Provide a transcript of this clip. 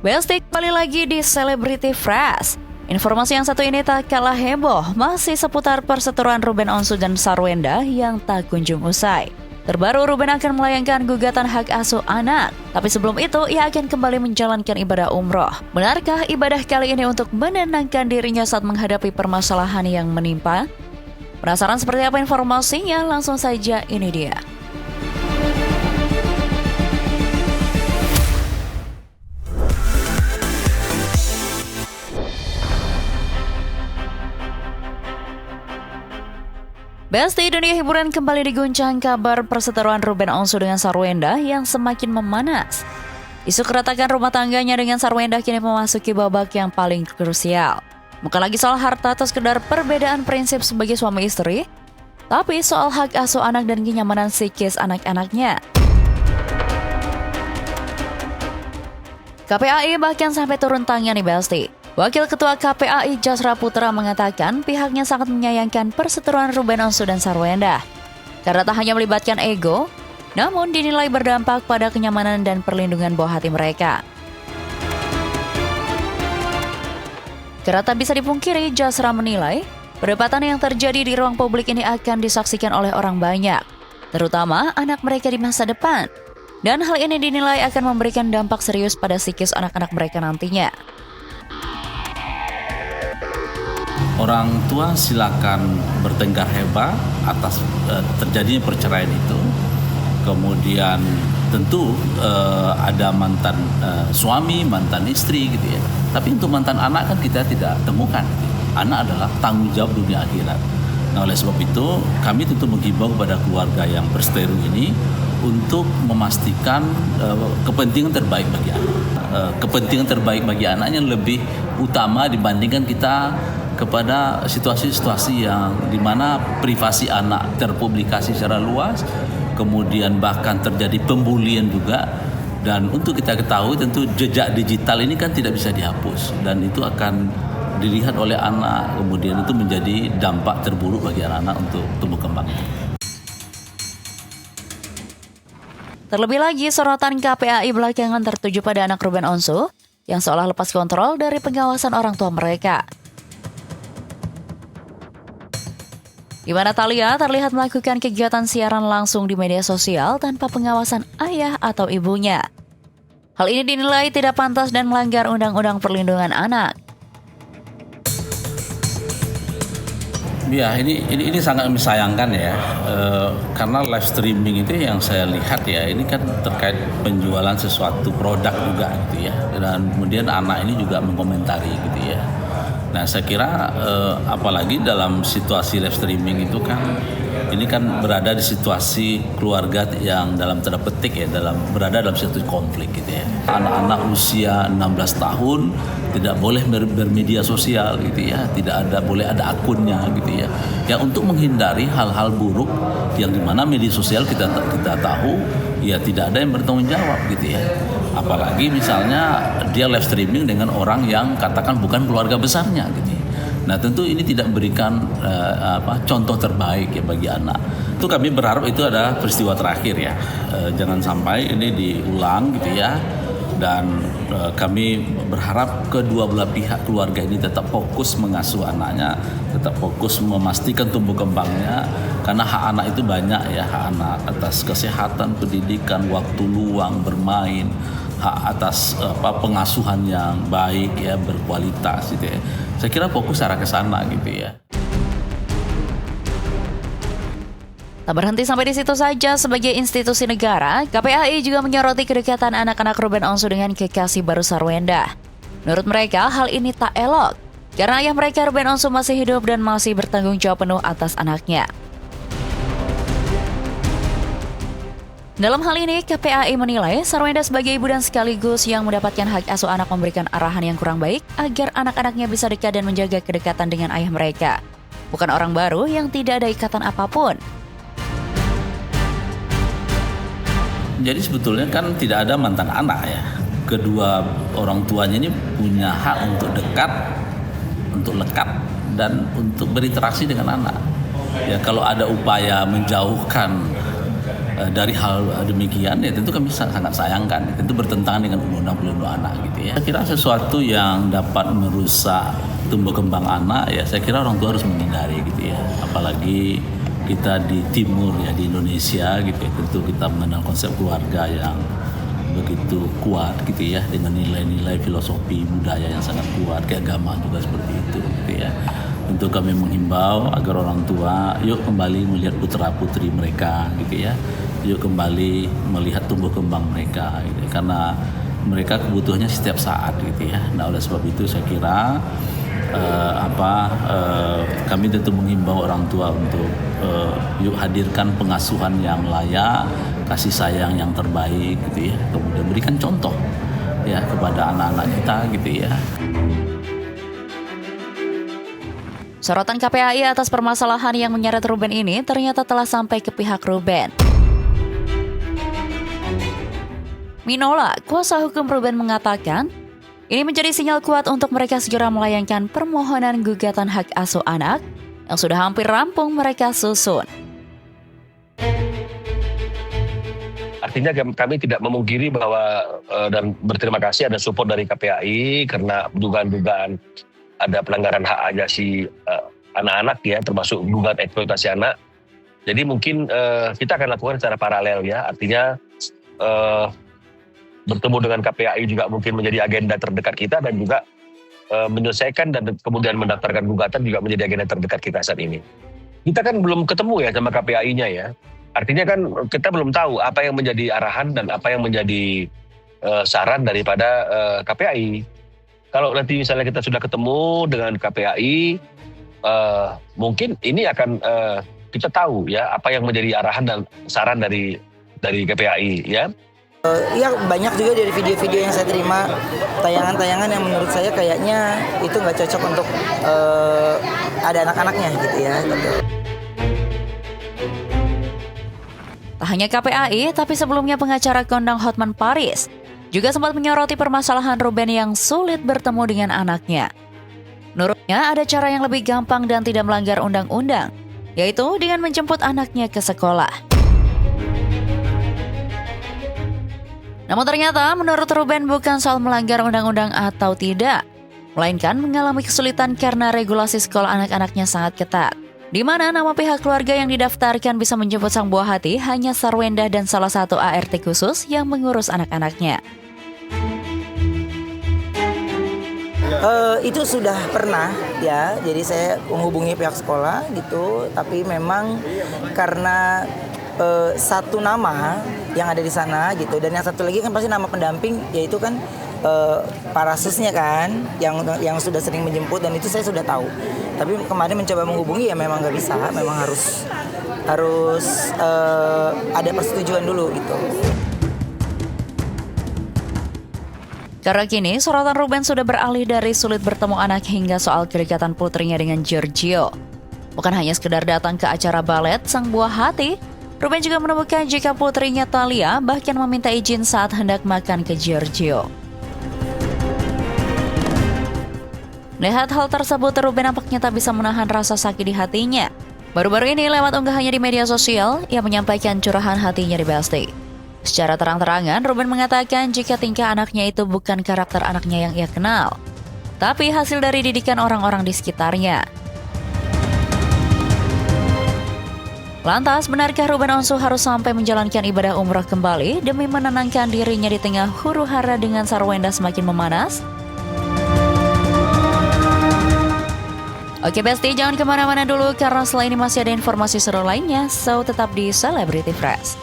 Bestik kembali lagi di Celebrity Fresh. Informasi yang satu ini tak kalah heboh, masih seputar perseteruan Ruben Onsu dan Sarwenda yang tak kunjung usai. Terbaru, Ruben akan melayangkan gugatan hak asuh anak, tapi sebelum itu ia akan kembali menjalankan ibadah umroh. Benarkah ibadah kali ini untuk menenangkan dirinya saat menghadapi permasalahan yang menimpa? Penasaran seperti apa informasinya? Langsung saja, ini dia. Besti dunia hiburan kembali diguncang kabar perseteruan Ruben Onsu dengan Sarwenda yang semakin memanas. Isu keretakan rumah tangganya dengan Sarwenda kini memasuki babak yang paling krusial. Bukan lagi soal harta atau sekedar perbedaan prinsip sebagai suami istri, tapi soal hak asuh anak dan kenyamanan psikis anak-anaknya. KPAI bahkan sampai turun tangan nih Besti. Wakil Ketua KPAI Jasra Putra mengatakan pihaknya sangat menyayangkan perseteruan Ruben Onsu dan Sarwenda. Karena tak hanya melibatkan ego, namun dinilai berdampak pada kenyamanan dan perlindungan buah hati mereka. Karena tak bisa dipungkiri, Jasra menilai perdebatan yang terjadi di ruang publik ini akan disaksikan oleh orang banyak, terutama anak mereka di masa depan. Dan hal ini dinilai akan memberikan dampak serius pada psikis anak-anak mereka nantinya. Orang tua silakan bertengkar hebat atas terjadinya perceraian itu. Kemudian tentu ada mantan suami, mantan istri gitu ya. Tapi untuk mantan anak kan kita tidak temukan. Anak adalah tanggung jawab dunia akhirat. Nah, oleh sebab itu kami tentu menghimbau kepada keluarga yang berseteru ini untuk memastikan kepentingan terbaik bagi anak. Kepentingan terbaik bagi anaknya lebih utama dibandingkan kita kepada situasi-situasi yang dimana privasi anak terpublikasi secara luas, kemudian bahkan terjadi pembulian juga. Dan untuk kita ketahui tentu jejak digital ini kan tidak bisa dihapus dan itu akan dilihat oleh anak, kemudian itu menjadi dampak terburuk bagi anak-anak untuk tumbuh kembang. Terlebih lagi, sorotan KPAI belakangan tertuju pada anak Ruben Onsu yang seolah lepas kontrol dari pengawasan orang tua mereka. Di mana Thalia terlihat melakukan kegiatan siaran langsung di media sosial tanpa pengawasan ayah atau ibunya. Hal ini dinilai tidak pantas dan melanggar Undang-Undang Perlindungan Anak. Ya, ini sangat disayangkan ya, karena live streaming itu yang saya lihat ya, ini kan terkait penjualan sesuatu produk juga gitu ya, dan kemudian anak ini juga mengomentari gitu ya. Nah, saya kira apalagi dalam situasi live streaming itu kan, ini kan berada di situasi keluarga yang dalam tanda petik ya, berada dalam situasi konflik gitu ya. Anak-anak usia 16 tahun tidak boleh bermedia sosial gitu ya, boleh ada akunnya gitu ya. Ya, untuk menghindari hal-hal buruk yang dimana media sosial kita tahu ya tidak ada yang bertanggung jawab gitu ya. Apalagi misalnya dia live streaming dengan orang yang katakan bukan keluarga besarnya gitu. Nah, tentu ini tidak memberikan contoh terbaik ya bagi anak. Itu kami berharap itu adalah peristiwa terakhir ya. Jangan sampai ini diulang gitu ya. Dan kami berharap kedua belah pihak keluarga ini tetap fokus mengasuh anaknya, tetap fokus memastikan tumbuh kembangnya, karena hak anak itu banyak ya, hak anak atas kesehatan, pendidikan, waktu luang, bermain, hak atas pengasuhan yang baik ya, berkualitas gitu ya. Saya kira fokus arah ke sana gitu ya. Tak berhenti sampai di situ saja, sebagai institusi negara, KPAI juga menyoroti kedekatan anak-anak Ruben Onsu dengan kekasih baru Sarwenda. Menurut mereka, hal ini tak elok, karena ayah mereka Ruben Onsu masih hidup dan masih bertanggung jawab penuh atas anaknya. Dalam hal ini, KPAI menilai Sarwenda sebagai ibu dan sekaligus yang mendapatkan hak asuh anak memberikan arahan yang kurang baik agar anak-anaknya bisa dekat dan menjaga kedekatan dengan ayah mereka. Bukan orang baru yang tidak ada ikatan apapun. Jadi sebetulnya kan tidak ada mantan anak ya. Kedua orang tuanya ini punya hak untuk dekat, untuk lekat, dan untuk berinteraksi dengan anak. Ya, kalau ada upaya menjauhkan dari hal demikian ya tentu kami sangat sayangkan, tentu bertentangan dengan undang-undang perlindungan anak gitu ya. Saya kira sesuatu yang dapat merusak tumbuh kembang anak ya saya kira orang tua harus menghindari gitu ya. Apalagi kita di timur ya di Indonesia gitu ya, tentu kita mengenal konsep keluarga yang begitu kuat gitu ya dengan nilai-nilai filosofi budaya yang sangat kuat, keagamaan juga seperti itu gitu ya. Tentu kami menghimbau agar orang tua yuk kembali melihat putra-putri mereka gitu ya. Yuk kembali melihat tumbuh kembang mereka gitu ya. Karena mereka kebutuhannya setiap saat gitu ya. Nah oleh sebab itu saya kira kami tentu menghimbau orang tua untuk yuk hadirkan pengasuhan yang layak, kasih sayang yang terbaik gitu ya. Kemudian berikan contoh ya kepada anak-anak kita gitu ya. Sorotan KPAI atas permasalahan yang menyeret Ruben ini ternyata telah sampai ke pihak Ruben. Minola, kuasa hukum Ruben mengatakan, ini menjadi sinyal kuat untuk mereka segera melayangkan permohonan gugatan hak asuh anak yang sudah hampir rampung mereka susun. Artinya kami tidak memungkiri bahwa dan berterima kasih ada support dari KPAI karena dugaan-dugaan ada pelanggaran hak asasi anak-anak ya, termasuk dugaan eksploitasi anak. Jadi mungkin kita akan lakukan secara paralel ya, artinya bertemu dengan KPAI juga mungkin menjadi agenda terdekat kita dan juga menyelesaikan dan kemudian mendaftarkan gugatan juga menjadi agenda terdekat kita saat ini. Kita kan belum ketemu ya sama KPAI-nya ya, artinya kan kita belum tahu apa yang menjadi arahan dan apa yang menjadi saran daripada KPAI. Kalau nanti misalnya kita sudah ketemu dengan KPAI, mungkin ini akan kita tahu ya apa yang menjadi arahan dan saran dari KPAI ya. Ya banyak juga dari video-video yang saya terima, tayangan-tayangan yang menurut saya kayaknya itu nggak cocok untuk ada anak-anaknya gitu ya. Gitu. Tak hanya KPAI, tapi sebelumnya pengacara kondang Hotman Paris juga sempat menyoroti permasalahan Ruben yang sulit bertemu dengan anaknya. Menurutnya ada cara yang lebih gampang dan tidak melanggar undang-undang, yaitu dengan menjemput anaknya ke sekolah. Namun ternyata menurut Ruben bukan soal melanggar undang-undang atau tidak, melainkan mengalami kesulitan karena regulasi sekolah anak-anaknya sangat ketat, di mana nama pihak keluarga yang didaftarkan bisa menjemput sang buah hati hanya Sarwenda dan salah satu ART khusus yang mengurus anak-anaknya. Itu sudah pernah ya, jadi saya menghubungi pihak sekolah gitu, tapi memang karena satu nama yang ada di sana gitu, dan yang satu lagi kan pasti nama pendamping, yaitu kan parasusnya kan, yang sudah sering menjemput, dan itu saya sudah tahu. Tapi kemarin mencoba menghubungi ya memang nggak bisa, memang harus ada persetujuan dulu gitu. Karena kini, sorotan Ruben sudah beralih dari sulit bertemu anak hingga soal kedekatan putrinya dengan Giorgio. Bukan hanya sekedar datang ke acara balet sang buah hati, Ruben juga menemukan jika putrinya Thalia bahkan meminta izin saat hendak makan ke Giorgio. Melihat hal tersebut, Ruben nampaknya tak bisa menahan rasa sakit di hatinya. Baru-baru ini lewat unggahannya di media sosial, ia menyampaikan curahan hatinya di Besti. Secara terang-terangan, Ruben mengatakan jika tingkah anaknya itu bukan karakter anaknya yang ia kenal, tapi hasil dari didikan orang-orang di sekitarnya. Lantas, benarkah Ruben Onsu harus sampai menjalankan ibadah umrah kembali demi menenangkan dirinya di tengah huru-hara dengan Sarwenda semakin memanas? Oke Besti, jangan kemana-mana dulu karena setelah ini masih ada informasi seru lainnya, so tetap di Celebrity Fresh.